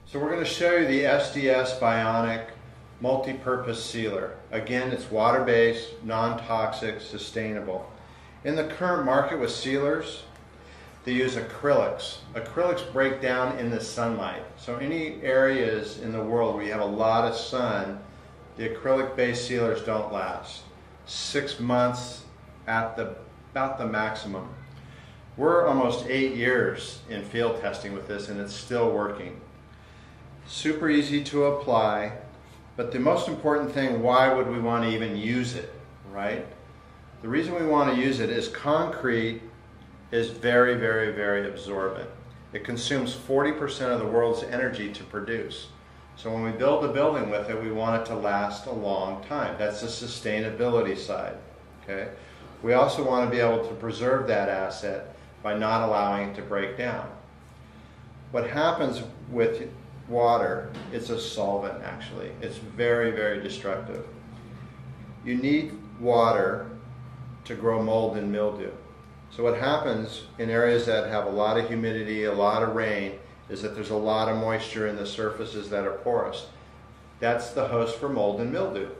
So we're going to show you the SDS Bionic Multipurpose Sealer. Again, it's water-based, non-toxic, sustainable. In the current market with sealers, they use acrylics. Acrylics break down in the sunlight. So any areas in the world where you have a lot of sun, the acrylic-based sealers don't last. 6 months at about the maximum. We're almost 8 years in field testing with this and it's still working. Super easy to apply, but the most important thing, why would we want to even use it, right? The reason we want to use it is concrete is very, very, very absorbent. It consumes 40% of the world's energy to produce. So when we build a building with it, we want it to last a long time. That's the sustainability side, okay? We also want to be able to preserve that asset by not allowing it to break down. What happens with water, it's a solvent actually. It's very, very destructive. You need water to grow mold and mildew. So what happens in areas that have a lot of humidity, a lot of rain, is that there's a lot of moisture in the surfaces that are porous. That's the host for mold and mildew.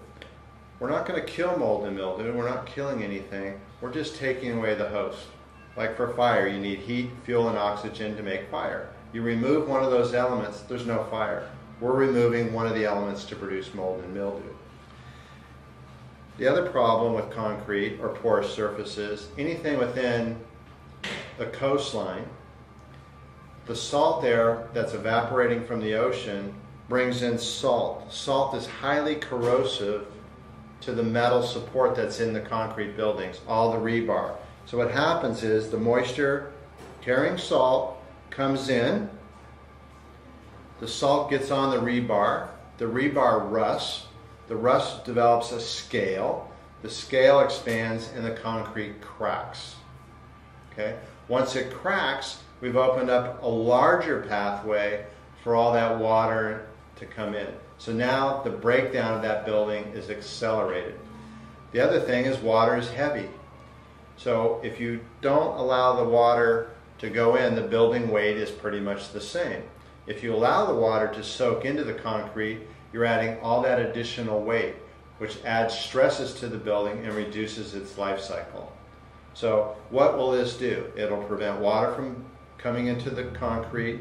We're not going to kill mold and mildew, we're not killing anything, we're just taking away the host. Like for fire, you need heat, fuel, and oxygen to make fire. You remove one of those elements, there's no fire. We're removing one of the elements to produce mold and mildew. The other problem with concrete or porous surfaces, anything within the coastline, the salt air that's evaporating from the ocean brings in salt. Salt is highly corrosive to the metal support that's in the concrete buildings, all the rebar. So what happens is the moisture carrying salt comes in, the salt gets on the rebar rusts, the rust develops a scale, the scale expands and the concrete cracks. Okay? Once it cracks, we've opened up a larger pathway for all that water to come in. So now the breakdown of that building is accelerated. The other thing is water is heavy. So if you don't allow the water to go in, the building weight is pretty much the same. If you allow the water to soak into the concrete, you're adding all that additional weight, which adds stresses to the building and reduces its life cycle. So what will this do? It'll prevent water from coming into the concrete.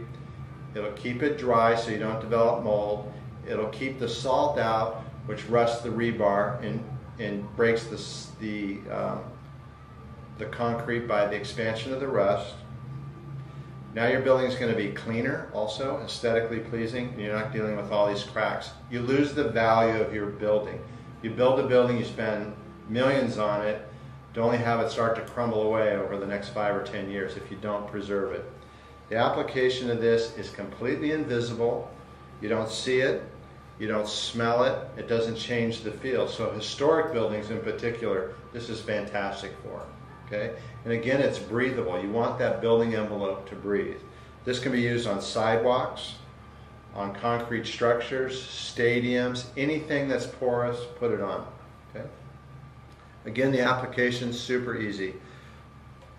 It'll keep it dry so you don't develop mold. It'll keep the salt out, which rusts the rebar and breaks the concrete by the expansion of the rust. Now your building is going to be cleaner, also aesthetically pleasing, and you're not dealing with all these cracks. You lose the value of your building. You build a building, you spend millions on it, to only have it start to crumble away over the next 5 or 10 years if you don't preserve it. The application of this is completely invisible. You don't see it, you don't smell it, it doesn't change the feel. So historic buildings in particular, this is fantastic for. Okay? And again, it's breathable. You want that building envelope to breathe. This can be used on sidewalks, on concrete structures, stadiums, anything that's porous, put it on. Okay? Again, the application's super easy.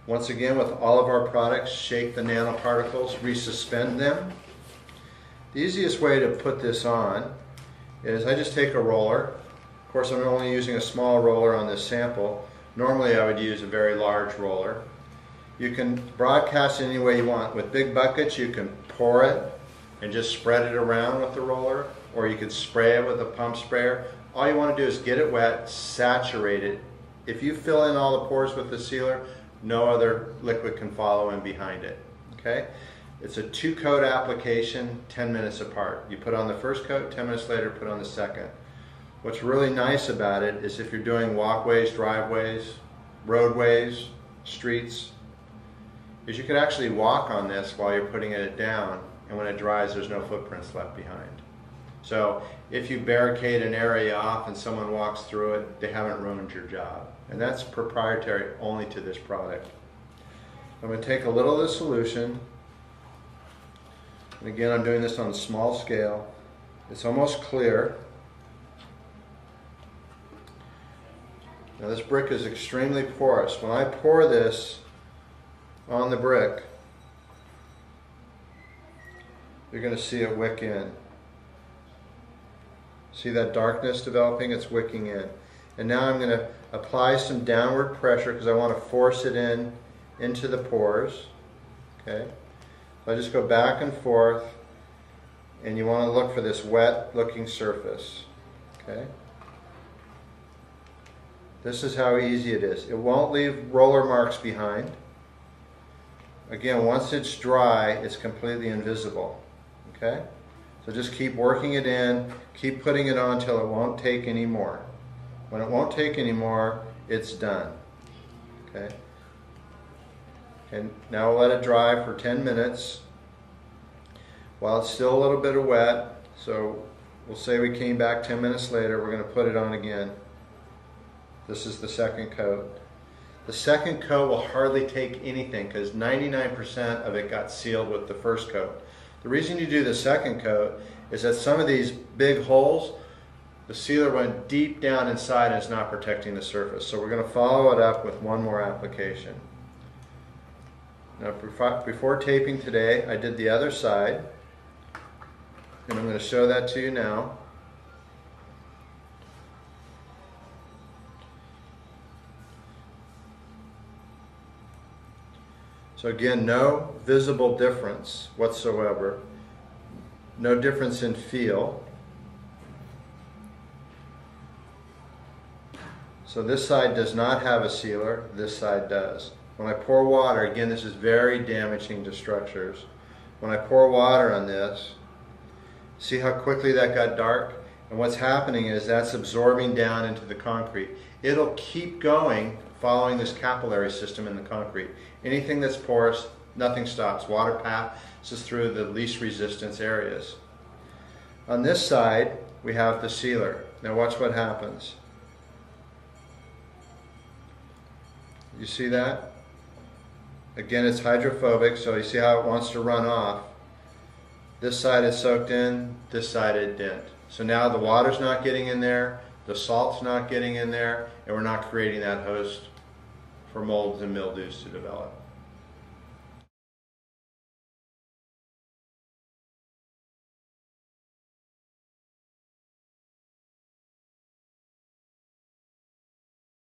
Once again, with all of our products, shake the nanoparticles, resuspend them. The easiest way to put this on is I just take a roller. Of course, I'm only using a small roller on this sample. Normally I would use a very large roller. You can broadcast it any way you want. With big buckets you can pour it and just spread it around with the roller, or you could spray it with a pump sprayer. All you want to do is get it wet, saturate it. If you fill in all the pores with the sealer, no other liquid can follow in behind it. Okay? It's a 2-coat application, 10 minutes apart. You put on the first coat, 10 minutes later put on the second. What's really nice about it is if you're doing walkways, driveways, roadways, streets, is you can actually walk on this while you're putting it down, and when it dries there's no footprints left behind. So if you barricade an area off and someone walks through it, they haven't ruined your job. And that's proprietary only to this product. I'm going to take a little of the solution, and again I'm doing this on a small scale. It's almost clear. Now this brick is extremely porous. When I pour this on the brick, you're going to see it wick in. See that darkness developing? It's wicking in. And now I'm going to apply some downward pressure because I want to force it into the pores. Okay? So I just go back and forth, and you want to look for this wet looking surface. Okay? This is how easy it is. It won't leave roller marks behind. Again, once it's dry, it's completely invisible. Okay? So just keep working it in, keep putting it on until it won't take any more. When it won't take any more, it's done. Okay? And now we'll let it dry for 10 minutes while it's still a little bit of wet. So we'll say we came back 10 minutes later, we're going to put it on again. This is the second coat. The second coat will hardly take anything because 99% of it got sealed with the first coat. The reason you do the second coat is that some of these big holes, the sealer went deep down inside and it's not protecting the surface. So we're going to follow it up with one more application. Now before taping today, I did the other side, and I'm going to show that to you now. So again, no visible difference whatsoever. No difference in feel. So this side does not have a sealer, this side does. When I pour water, again this is very damaging to structures. When I pour water on this, see how quickly that got dark? And what's happening is that's absorbing down into the concrete. It'll keep going following this capillary system in the concrete. Anything that's porous, nothing stops. Water passes through the least resistance areas. On this side, we have the sealer. Now watch what happens. You see that? Again, it's hydrophobic, so you see how it wants to run off. This side is soaked in, this side it didn't. So now the water's not getting in there, the salt's not getting in there, and we're not creating that host for molds and mildews to develop.